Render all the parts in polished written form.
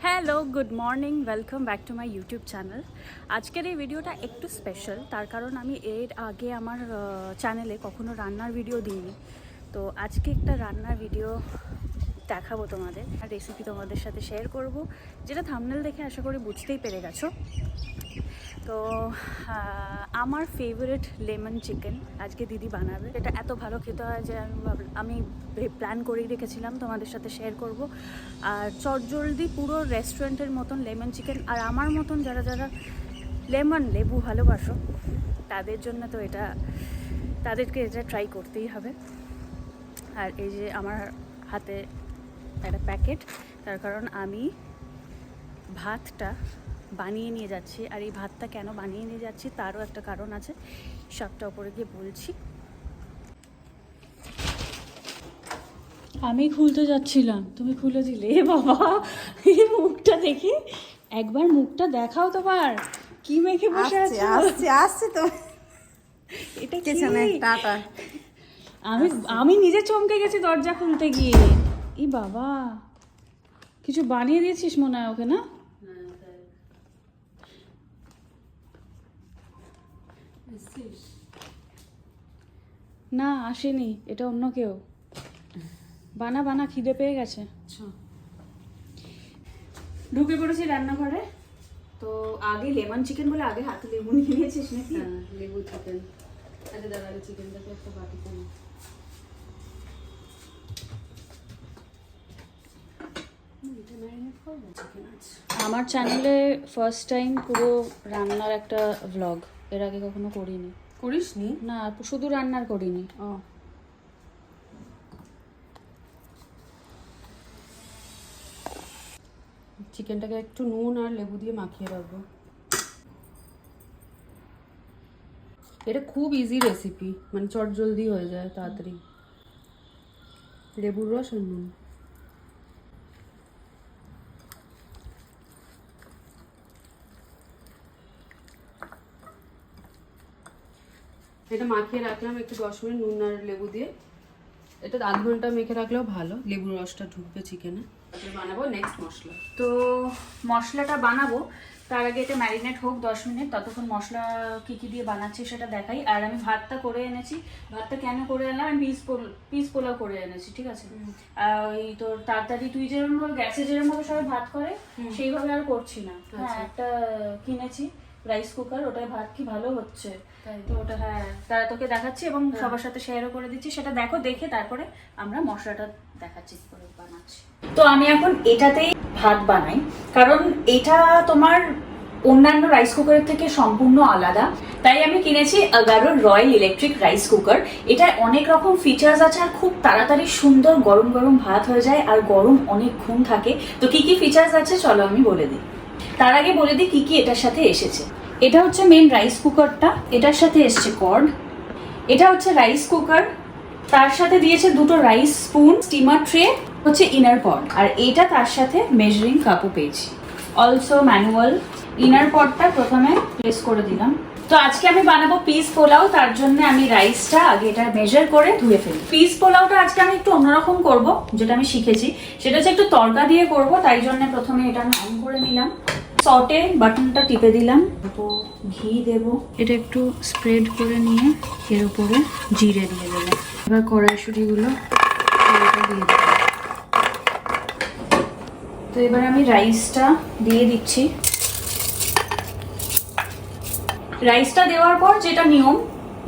Hello, good morning, welcome back to my YouTube channel. আজকের এই ভিডিওটা একটু স্পেশাল, তার কারণ আমি এর আগে আমার চ্যানেলে কখনো রান্নার ভিডিও দিইনি। তো আজকে একটা রান্নার ভিডিও দেখাবো তোমাদের, আর রেসিপি তোমাদের সাথে শেয়ার করব, যেটা থাম্বনেল দেখে আশা করি বুঝতেই পেরে গেছো। তো আমার ফেভারিট লেমন চিকেন আজকে দিদি বানাবে। এটা এত ভালো খেতে হয় যে আমি প্ল্যান করেই রেখেছিলাম তোমাদের সাথে শেয়ার করব। আর চটজলদি পুরো রেস্টুরেন্টের মতন লেমন চিকেন, আর আমার মতন যারা যারা লেবু ভালোবাসো তাদের জন্য তো তাদেরকে এটা ট্রাই করতেই হবে। আর এই যে আমার হাতে একটা প্যাকেট, তার কারণ আমি ভাতটা বানিয়ে নিয়ে যাচ্ছি। আর এই ভাতটা কেন বানিয়ে নিয়ে যাচ্ছি তারও একটা কারণ আছে, সবটা উপরে গিয়ে বলছি। আমি খুলতে যাচ্ছিলাম, তুমি খুলে দিলে। বাবা, এই মুখটা দেখি একবার, মুখটা দেখাও তোমার, কি মেখে বসে আছো? আসছে তো, এটা কি? টাটা। আমি নিজে চমকে গেছি দরজা খুলতে গিয়ে। ই বাবা, কিছু বানিয়ে দিয়েছিস মনে হয় ওকে, না? না, আসেনি, এটা অন্য কেউ। বানা খিদে পেয়ে গেছে। ঢুকে পড়েছি রান্নাঘরে। তো আগে লেমন চিকেন বলে আগে হাতে লেবু নিয়ে নিয়েছিস নাকি? লেবু চিকেন। আচ্ছা দাদা, চিকেনটাকে একটা বাটিতে নাও। আমার চ্যানেলে ফার্স্ট টাইম পুরো রান্নার একটা ভ্লগ, এর আগে কখনো করিনি। করিসনি? না, শুধু রান্নার করিনি। ও, চিকেনটাকে একটু নুন আর লেবু দিয়ে মাখিয়ে রাখবো। এটা খুব ইজি রেসিপি, মানে চটজলদি হয়ে যায় তাড়াতাড়ি। লেবুর রস আর নুন। এটা মাখিয়ে রাখলাম একটু 10 মিনিট নুন আর লেবু দিয়ে। এটা আধ ঘন্টা মেখে রাখলেও ভালো, লেবুর রসটা ঢুকবে চিকেনে। বানাবো নেক্সট মশলা। তো মশলাটা বানাবো, তার আগে এটা ম্যারিনেট হোক 10 মিনিট, ততক্ষণ মশলা কী কী দিয়ে বানাচ্ছি সেটা দেখাই। আর আমি ভাতটা করে এনেছি। ভাতটা কেন করে এলাম, আমি পিস পোলাও করে এনেছি, ঠিক আছে? ওই তোর তাড়াতাড়ি তুই যেরকম ভাবে গ্যাসে যেরকম ভাবে সবাই ভাত করে সেইভাবে আর করছি না। হ্যাঁ, একটা কিনেছি রাইস কুকার, ওটাই ভাত কি ভালো হচ্ছে। তো ওটা, হ্যাঁ, তারা তোকে দেখাচ্ছি এবং সবার সাথে শেয়ারও করে দিচ্ছি, সেটা দেখো, দেখে তারপরে আমরা মশলাটা দেখাচ্ছি কি করে বানাচ্ছি। তো আমি এখন এটাতেই ভাত বানাই, কারণ এটা তোমার অন্যান্য রাইস কুকারের থেকে সম্পূর্ণ আলাদা। তাই আমি কিনেছি আগারোর রয়্যাল ইলেকট্রিক রাইস কুকার। এটা অনেক রকম ফিচার্স আছে, আর খুব তাড়াতাড়ি সুন্দর গরম গরম ভাত হয়ে যায়, আর গরম অনেকক্ষণ থাকে। তো কি কি ফিচার্স আছে চলো আমি বলে দিই। তার আগে বলে দিই কি কি এটার সাথে এসেছে। এটা হচ্ছে মেন রাইস কুকারটা, এটার সাথে এসছে কর্ড। এটা হচ্ছে রাইস কুকার, তার সাথে দিয়েছে দুটো রাইস স্পুন, স্টিমার ট্রে, হচ্ছে ইনার পট, আর এটা তার সাথে মেজারিং কাপও পেয়েছি। Also manual. ইনার পটটা প্রথমে প্লেস করে দিলাম। তো আজকে আমি বানাবো পিস পোলাও, তার জন্য আমি রাইসটা আগে এটা মেজার করে ধুয়ে ফেলি। পিস পোলাওটা আজকে আমি একটু অন্যরকম করব, যেটা আমি শিখেছি সেটা হচ্ছে একটু তড়কা দিয়ে করব। তাই জন্য প্রথমে এটা আমি অন করে নিলাম, সটে বাটনটা টিপে দিলাম, তো ঘি দেব, এটা একটু স্প্রেড করে নিয়ে এর উপরে জিরে দিয়ে দিলাম। এবার কড়াইশুঁটিগুলো দিয়ে দেবো। তো এবার আমি রাইসটা দিয়ে দিচ্ছি। রাইসটা দেওয়ার পর যেটা নিয়ম,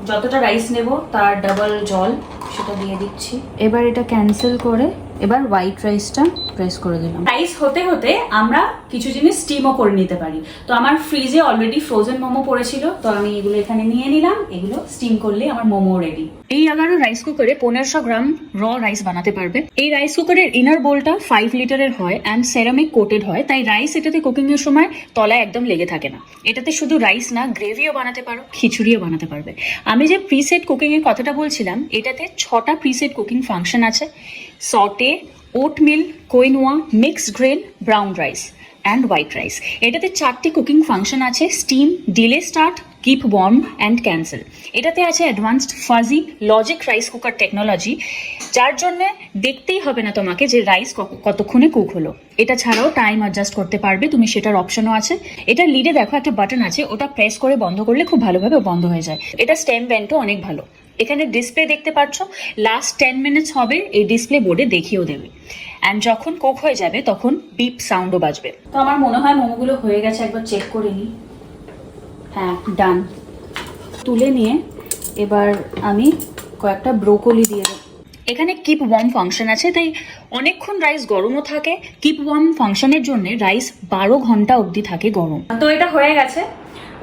যতটা রাইস নেব তার ডাবল জল সেটা দিয়ে দিচ্ছি। এবার এটা ক্যান্সেল করে এবার হোয়াইট রাইসটা প্রেস করে দিলাম। রাইস হতে হতে আমরা কিছু জিনিস স্টিমও করে নিতে পারি। তো আমার ফ্রিজে অলরেডি ফ্রোজেন মোমো পড়েছিল, তো আমি এগুলো এখানে নিয়ে নিলাম। এগুলো স্টিম করলে আমার মোমো রেডি। এই আগারো রাইস কুকারে 1500 গ্রাম র রাইস বানাতে পারবে। এই রাইস কুকারের ইনার বোলটা 5 লিটারের হয় অ্যান্ড সেরামিক কোটেড হয়, তাই রাইস এটাতে কুকিং এর সময় তলায় একদম লেগে থাকে না। এটাতে শুধু রাইস না, গ্রেভিও বানাতে পারো, খিচুড়িও বানাতে পারবে। আমি যে প্রিসেট কুকিং এর কথাটা বলছিলাম, এটাতে 6টা প্রিসেট কুকিং ফাংশন আছে। Sauté, oatmeal, quinoa, mixed grain, brown rice and white rice. এটাতে 4টি কুকিং ফাংশন আছে, steam, delay start, keep warm and cancel. এটাতে আছে advanced fuzzy logic rice cooker technology, যার জন্য দেখতেই হবে না তোমাকে যে রাইস কতক্ষণে কুক হলো। এটা ছাড়াও টাইম অ্যাডজাস্ট করতে পারবে তুমি, সেটার অপশনও আছে। এটা লিডে দেখো একটা বাটন আছে, ওটা প্রেস করে বন্ধ করলে খুব ভালোভাবে বন্ধ হয়ে যায়। এটা স্টেম ভেন্টও অনেক ভালো। এখানে ডিসপ্লে দেখতে পাচ্ছ, লাস্ট 10 মিনিটস হবে এই ডিসপ্লে বোর্ডে দেখিয়েও দেবে। অ্যান্ড যখন কুক হয়ে যাবে তখন বিপ সাউন্ডও বাজবে। তো আমার মনে হয় মোমোগুলো হয়ে গেছে, একবার চেক করে নিই। হ্যাঁ, ডান। তুলে নিয়ে এবার আমি কয়েকটা ব্রোকলি দিয়ে দেবো। এখানে কিপ ওয়ার্ম ফাংশন আছে, তাই অনেকক্ষণ রাইস গরমও থাকে। কিপ ওয়ার্ম ফাংশনের জন্য রাইস 12 ঘন্টা অবধি থাকে গরম। তো এটা হয়ে গেছে।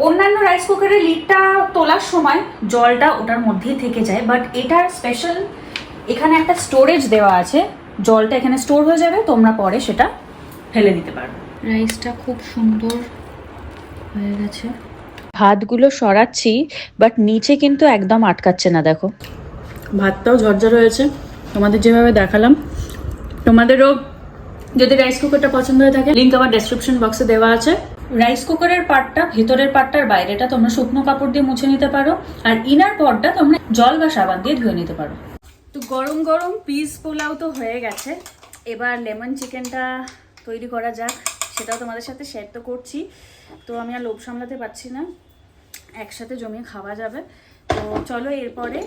অন্যান্য রাইস কুকারের লিডটা তোলার সময় জলটা ওটার মধ্যেই থেকে যায়, বাট এটার স্পেশাল এখানে একটা স্টোরেজ দেওয়া আছে, জলটা এখানে স্টোর হয়ে যাবে, তোমরা পরে সেটা ফেলে দিতে পারবে। রাইসটা খুব সুন্দর হয়ে গেছে। ভাতগুলো সরাচ্ছি, বাট নিচে কিন্তু একদম আটকাচ্ছে না, দেখো। ভাতটাও ঝরঝর হয়েছে, তোমাদের যেভাবে দেখালাম। তোমাদেরও যদি রাইস কুকারটা পছন্দ হয়ে থাকে, লিঙ্ক আমার ডেসক্রিপশন বক্সে দেওয়া আছে। রাইস কুকারের পার্টটা, ভেতরের পার্টটার বাইরেটা তোমরা শুকনো কাপড় দিয়ে মুছে নিতে পারো, আর ইনার পটটা তোমরা জল বা সাবান দিয়ে ধুয়ে নিতে পারো। তো গরম গরম পিস পোলাও তো হয়ে গেছে, এবার লেমন চিকেনটা তৈরি করা যাক। সেটাও তোমাদের সাথে শেয়ার তো করছি। তো আমি আর লোভ সামলাতে পারছি না, একসাথে জমিয়ে খাওয়া যাবে। তো চলো এরপরে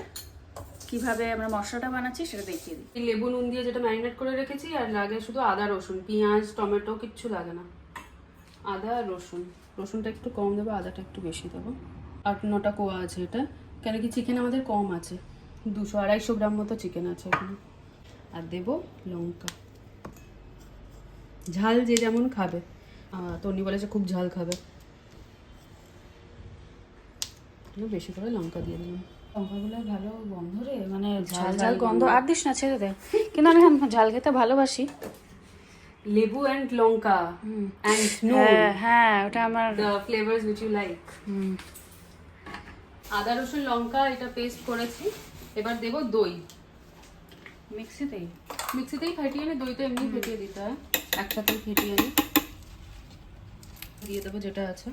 কিভাবে আমরা মশলাটা বানাচ্ছি সেটা দেখিয়ে দিই। এই লেবু নুন দিয়ে যেটা ম্যারিনেট করে রেখেছি, আর লাগে শুধু আদা রসুন, পেঁয়াজ টমেটো কিচ্ছু লাগে না। আদা আর রসুন, রসুনটা একটু কম দেবো, আদাটা একটু বেশি দেবো। 8-9টা কোয়া আছে এটা, কেন কি চিকেন আমাদের কম আছে, 200-250 গ্রাম মতো চিকেন আছে এখানে। আর দেবো লঙ্কা, ঝাল যে যেমন খাবে। তনি বলেছে খুব ঝাল খাবে, বেশি করে লঙ্কা দিয়ে দিলাম। লঙ্কাগুলো ভালো গন্ধ রে, মানে ঝাল ঝাল গন্ধ। আর দিস না, ছেড়ে দে। কিন্তু আমি ঝাল খেতে ভালোবাসি। লেবু অ্যান্ড লঙ্কা অ্যান্ড নুন, হ্যাঁ ওটা আমার the flavors which you like. আদা রসুন লঙ্কা এটা পেস্ট করেছি। এবার দেবো দই, মিক্সিতেই ফাটিয়ে নি, দই তো এমনি ফেটিয়ে দিতে হয়, একসাথেই ফেটিয়ে নি। দিয়ে দেবো যেটা আছে।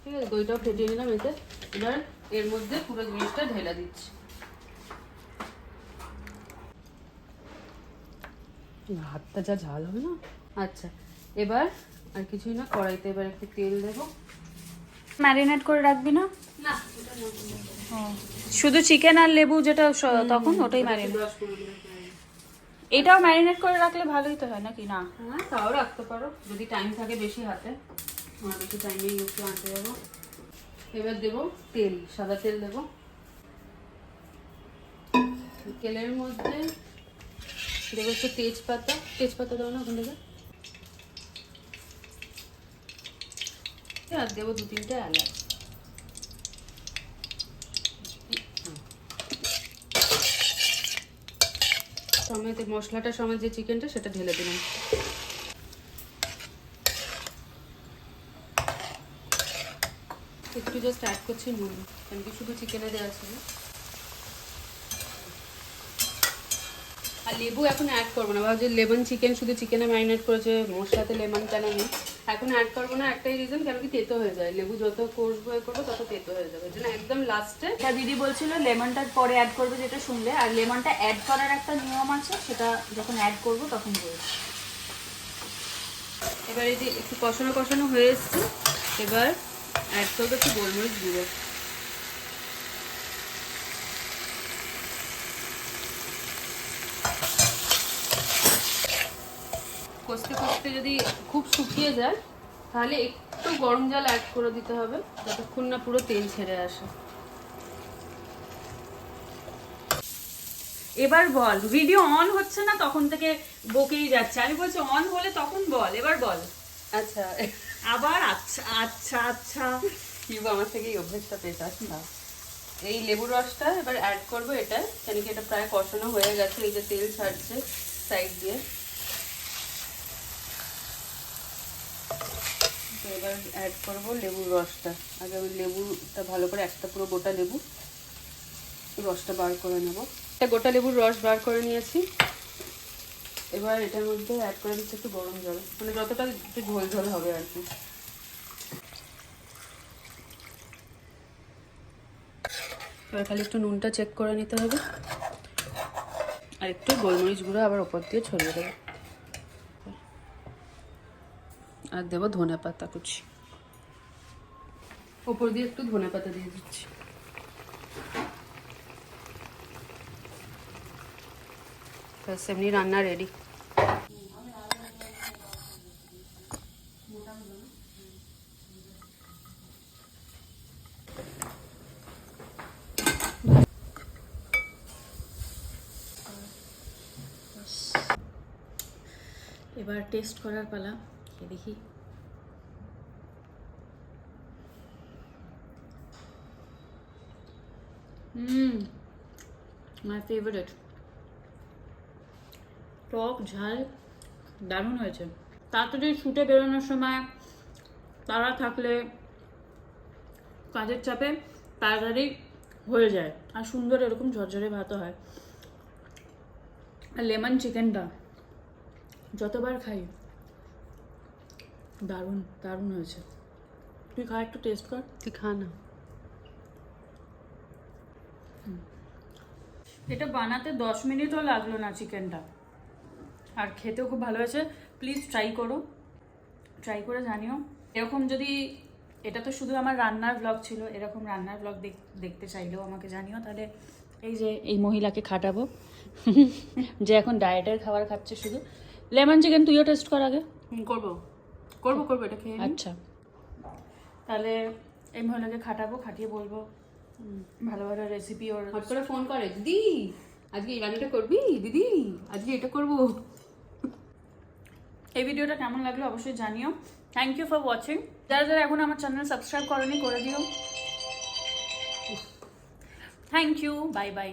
ঠিক আছে, দইটাও ফেটিয়ে নিলাম এতে। এবার এর মধ্যে পুরো জিনিসটা ঢেলে দিচ্ছি। হাতটা যা ঝাল হবে না। আচ্ছা, এবার আর কিছুই না, কড়াইতে এবার একটু তেল দেবো। ম্যারিনেট করে রাখবি না? না, শুধু চিকেন আর লেবু যেটা তখন ওটাই ম্যারিনেট। এটাও ম্যারিনেট করে রাখলে ভালোই তো হয় নাকি? না, হ্যাঁ তাও রাখতে পারো যদি টাইম থাকে বেশি হাতে। আমার বেশি টাইমে একটু আনতে যাবো। এবার দেবো তেল, সাদা তেল দেবো। তেলের মধ্যে দেবো একটু তেজপাতা, তেজপাতা দেবো না ওখান থেকে। আর দেবো 2-3টে এলাচ। সমেত মশলাটার সমেত যে চিকেনটা সেটা ঢেলে দিলাম। একটু জাস্ট অ্যাড করছি নুন, কারণ কি শুধু চিকেনে দেওয়া ছিল। আর লেবু এখন অ্যাড করবো না, ভাবছি লেমন চিকেন শুধু চিকেনে ম্যারিনেট করেছে, মশলাতে লেমন কেন নেই। এখন অ্যাড করবো না, একটাই রিজন, কেন কি তেতো হয়ে যায়। লেবু যত কষবো করবো তত তেতো হয়ে যাবে, জন্য একদম লাস্টে। দিদি বলছিল লেমনটা পরে অ্যাড করবে, যেটা শুনলে। আর লেমনটা অ্যাড করার একটা নিয়ম আছে, সেটা যখন অ্যাড করবো তখন বলবো। এবার এই যে একটু কষানো কষানো হয়ে এসছে, এবার অ্যাড করবো একটু গোলমরিচ গুঁড়ো। কষতে কষতে যদি খুব শুকিয়ে যায় তাহলে একটু গরম জল অ্যাড করে দিতে হবে, যতক্ষণ না পুরো তেল ছেড়ে আসে। এবার বল, ভিডিও অন হচ্ছে না তখন থেকে বকেই যাচ্ছে। আমি বলছি অন হলে তখন বল, এবার বল। আচ্ছা, আবার আচ্ছা আচ্ছা আচ্ছা, কি আমার থেকে এই অভ্যেসটা পেতাস না। এই লেবুর রসটা এবার অ্যাড করবো এটা, কেন কি এটা প্রায় কষানো হয়ে গেছে, এই যে তেল ছাড়ছে সাইড দিয়ে। তো এবার অ্যাড করবো লেবুর রসটা। আগে ওই লেবুটা ভালো করে, একটা পুরো গোটা লেবু রসটা বার করে নেব। একটা গোটা লেবুর রস বার করে নিয়েছি। এবার এটার মধ্যে অ্যাড করে দিচ্ছি একটু গরম জল, মানে যতটা একটু ঝোল ঝোল হবে আর কি। এবার খালি একটু নুনটা চেক করে নিতে হবে, আর একটু গোলমরিচ গুঁড়ো আবার ওপর দিয়ে ছড়িয়ে দেবো, আর দেবো ধনে পাতা কুচি, ওপর দিয়ে একটু ধনে পাতা দিয়ে দিচ্ছি। ব্যাস এমনি রান্না রেডি। এবার টেস্ট করার পালা, খেয়ে দেখি। My favourite. টক ঝাল দারুণ হয়েছে। তাড়াতাড়ি শুটে বেরোনোর সময় তারা থাকলে কাজের চাপে তাড়াতাড়ি হয়ে যায়, আর সুন্দর এরকম ঝরঝরে ভাতও হয়। আর লেমন চিকেনটা যতবার খাই দারুণ দারুণ হয়েছে। তুই খা, একটু টেস্ট কর। তুই খা না। এটা বানাতে 10 মিনিটও লাগলো না চিকেনটা, আর খেতেও খুব ভালো হয়েছে। প্লিজ ট্রাই করো, ট্রাই করে জানিও। এরকম যদি, এটা তো শুধু আমার রান্নার ব্লগ ছিল, এরকম রান্নার ব্লগ দেখতে চাইলেও আমাকে জানিও। তাহলে এই যে এই মহিলাকে খাটাবো যে এখন ডায়েটের খাবার খাচ্ছে শুধু। লেমন চিকেন তুইও টেস্ট কর আগে। করবো করবো করবো, এটা খেয়ে নিই। আচ্ছা, তাহলে এই মহিলাকে খাটাবো, খাটিয়ে বলবো ভালো ভালো রেসিপি ওর। হট করে ফোন করে, দিদি আজকে এই রান্নাটা করবি, দিদি আজকে এটা করবো। এই ভিডিওটা কেমন লাগলো অবশ্যই জানিও। Thank you for watching. যারা যারা এখন আমার চ্যানেল সাবস্ক্রাইব করনি করে দিও। Thank you, bye by.